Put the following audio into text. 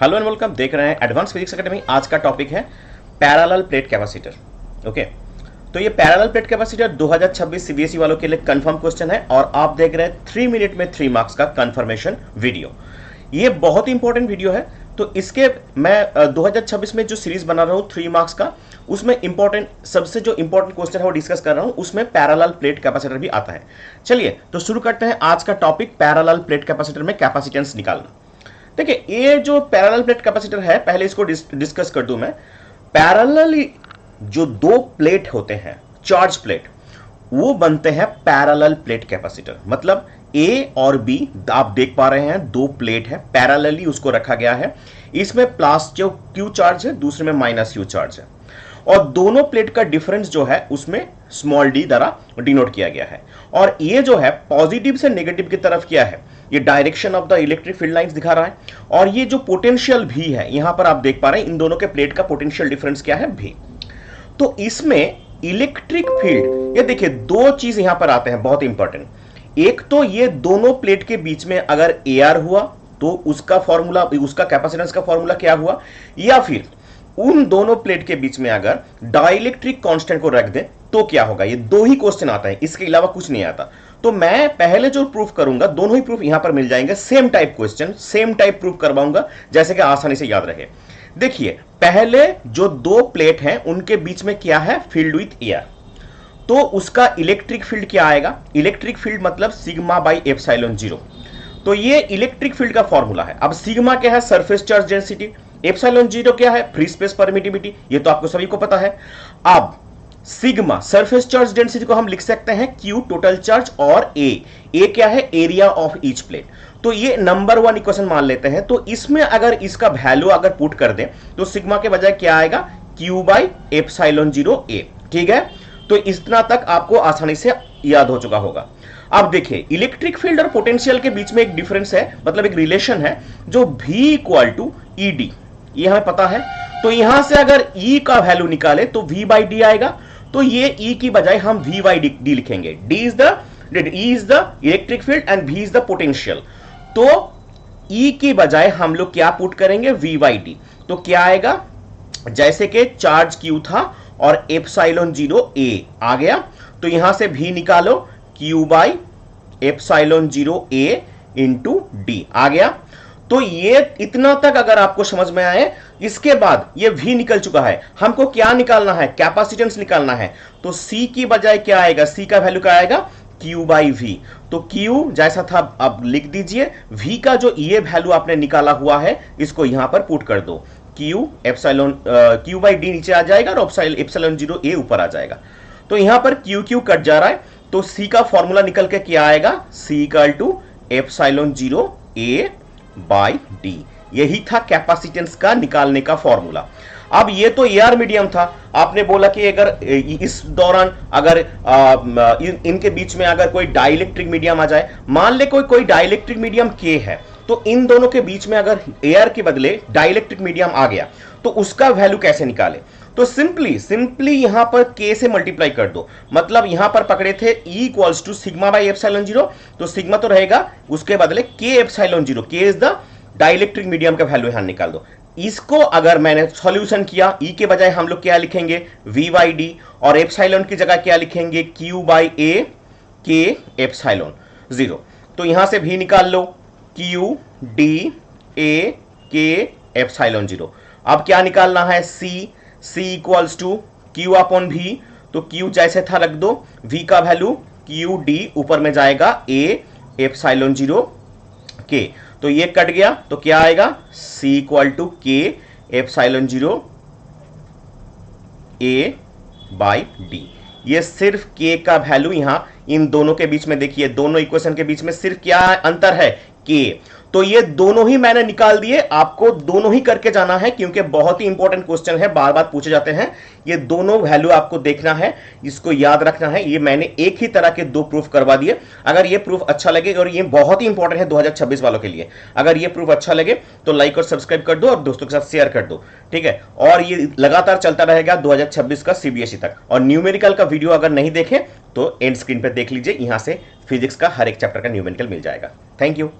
Hello and welcome, देख रहे हैं एडवांस फिजिक्स एकेडमी। आज का टॉपिक है पैरेलल प्लेट कैपेसिटर। ओके, तो ये पैरेलल प्लेट कैपेसिटर 2026 सीबीएसई वालों के लिए कंफर्म क्वेश्चन है और आप देख रहे हैं 3 मिनट में 3 मार्क्स का कंफर्मेशन वीडियो। ये बहुत ही इंपॉर्टेंट वीडियो है। तो इसके मैं 2026 में जो सीरीज बना रहा हूं 3 मार्क्स का, उसमें इंपॉर्टेंट सबसे जो इंपॉर्टेंट क्वेश्चन है वो डिस्कस कर रहा हूं, उसमें पैरेलल प्लेट कैपेसिटर भी आता है। चलिए तो शुरू करते हैं आज का टॉपिक, पैरेलल प्लेट कैपेसिटर में कैपेसिटेंस निकालना। देखिए, ये जो पैरेलल प्लेट कैपेसिटर है, पहले इसको डिस्कस कर दूं मैं। पैरेलली जो दो प्लेट होते हैं, चार्ज प्लेट, वो बनते हैं पैरेलल प्लेट कैपेसिटर। मतलब ए और बी आप देख पा रहे हैं, दो प्लेट है, पैरेलली उसको रखा गया है। इसमें प्लस जो क्यू चार्ज है, दूसरे में माइनस क्यू चार्ज है, और दोनों प्लेट का डिफरेंस जो है उसमें स्मॉल डी द्वारा डिनोट किया गया है। और ये जो है पॉजिटिव से नेगेटिव की तरफ किया है, ये direction of the electric field lines दिखा रहा है। और ये जो पोटेंशियल भी है, यहां पर आप देख पा रहे हैं इन दोनों के प्लेट का पोटेंशियल डिफरेंस क्या है, भी। तो इसमें इलेक्ट्रिक फील्ड, ये देखिए दो चीज यहां पर आते हैं बहुत इंपॉर्टेंट। एक तो ये दोनों प्लेट के बीच में अगर एआर हुआ तो उसका फॉर्मूला, उसका कैपेसिटेंस का फॉर्मूला क्या हुआ, या फिर उन दोनों प्लेट के बीच में अगर डाइलेक्ट्रिक कांस्टेंट को रख दें तो क्या होगा। ये दो ही क्वेश्चन आता है, इसके अलावा कुछ नहीं आता। तो मैं पहले जो प्रूफ करूंगा, दोनों ही प्रूफ यहां पर मिल जाएंगे, same type question, same type proof करवाऊंगा, जैसे कि आसानी से याद रहे। देखिए, पहले जो दो प्लेट हैं उनके बीच में क्या है, फील्ड विथ एयर। तो उसका इलेक्ट्रिक फील्ड क्या आएगा, इलेक्ट्रिक फील्ड मतलब सिग्मा बाई एप्सिलॉन जीरो। तो ये इलेक्ट्रिक फील्ड का फॉर्मूला है। अब सिग्मा क्या है, surface charge density, epsilon zero क्या है, फ्री स्पेस परमिटिविटी, ये तो आपको सभी को पता है। अब सिग्मा सरफेस चार्ज डेंसिटी को हम लिख सकते हैं क्यू टोटल चार्ज, और ए क्या है, एरिया ऑफ ईच प्लेट। तो ये नंबर 1 इक्वेशन मान लेते हैं। तो इसमें अगर इसका वैल्यू अगर पुट कर दें तो सिग्मा के बजाय क्या आएगा, क्यू बाई एप्सिलॉन जीरो ए। ठीक है, तो इतना तक आपको आसानी से याद हो चुका होगा। अब देखिए, इलेक्ट्रिक फील्ड और पोटेंशियल के बीच में एक डिफरेंस है, मतलब एक रिलेशन है, जो V equal to E D, ये हमें पता है। तो यहां से अगर E का वैल्यू निकाले तो V बाई डी आएगा। तो ये E की बजाय हम V बाई डी लिखेंगे। E is the electric field and V is the potential. तो E की बजाय हम लोग क्या पुट करेंगे, V बाई डी। तो क्या आएगा, जैसे कि चार्ज Q था और एप्सिलॉन जीरो A आ गया, तो यहां से V निकालो, Q by epsilon zero A into D आ गया। तो ये इतना तक अगर आपको समझ में आए, इसके बाद ये V निकल चुका है, हमको क्या निकालना है, कैपेसिटेंस निकालना है। तो C की बजाय क्या आएगा, C का वैल्यू क्या आएगा, Q बाई V। तो Q जैसा था अब लिख दीजिए, V का जो ये वैल्यू आपने निकाला हुआ है इसको यहां पर पुट कर दो, Q बाई डी नीचे आ जाएगा और एप्सिलॉन जीरो A ऊपर आ जाएगा। तो यहां पर Q कट जा रहा है, तो C का फॉर्मूला निकल के क्या आएगा, C equal to epsilon zero A by D. यही था कैपेसिटेंस का निकालने का फॉर्मूला। अब ये तो एआर मीडियम था, आपने बोला कि अगर इस दौरान अगर इनके बीच में अगर कोई डाइलेक्ट्रिक मीडियम आ जाए, मान ले कोई डाइलेक्ट्रिक मीडियम के है, तो इन दोनों के बीच में अगर एयर के बदले डाइलेक्ट्रिक मीडियम आ गया तो उसका वैल्यू कैसे निकाले। तो सिंपली यहां पर के से मल्टीप्लाई कर दो। मतलब यहां पर पकड़े थे E equals to sigma by epsilon zero, तो सिग्मा तो रहेगा, उसके बदले के epsilon zero, K is the dielectric medium का वैल्यू यहां निकाल दो। इसको अगर मैंने सॉल्यूशन किया, E के बजाय हम लोग क्या लिखेंगे, V बाई डी, और एप्सिलॉन की जगह क्या लिखेंगे, Q बाई ए के एप्सिलॉन जीरो। तो यहां से V निकाल लो, Q डी ए के एप्सिलॉन जीरो। अब क्या निकालना है, C equals to Q upon V। तो Q जैसे था रख दो, V का वैल्यू Q डी ऊपर में जाएगा A एप्सिलॉन जीरो के। तो ये कट गया, तो क्या आएगा, C इक्वल टू के epsilon zero A by D. ये सिर्फ K का वैल्यू यहां इन दोनों के बीच में, देखिए दोनों इक्वेशन के बीच में सिर्फ क्या अंतर है, K। तो ये दोनों ही मैंने निकाल दिए, आपको दोनों ही करके जाना है क्योंकि बहुत ही इंपॉर्टेंट क्वेश्चन है, बार बार पूछे जाते हैं। ये दोनों वैल्यू आपको देखना है, इसको याद रखना है। ये मैंने एक ही तरह के दो प्रूफ करवा दिए। अगर ये प्रूफ अच्छा लगे, और ये बहुत ही इंपॉर्टेंट है 2026 वालों के लिए, अगर ये प्रूफ अच्छा लगे तो लाइक और सब्सक्राइब कर दो और दोस्तों के साथ शेयर कर दो। ठीक है, और ये लगातार चलता रहेगा 2026 का सीबीएसई तक। और न्यूमेरिकल का वीडियो अगर नहीं देखें तो एंड स्क्रीन पर देख लीजिए, यहां से फिजिक्स का हर एक चैप्टर का न्यूमेरिकल मिल जाएगा। Thank you.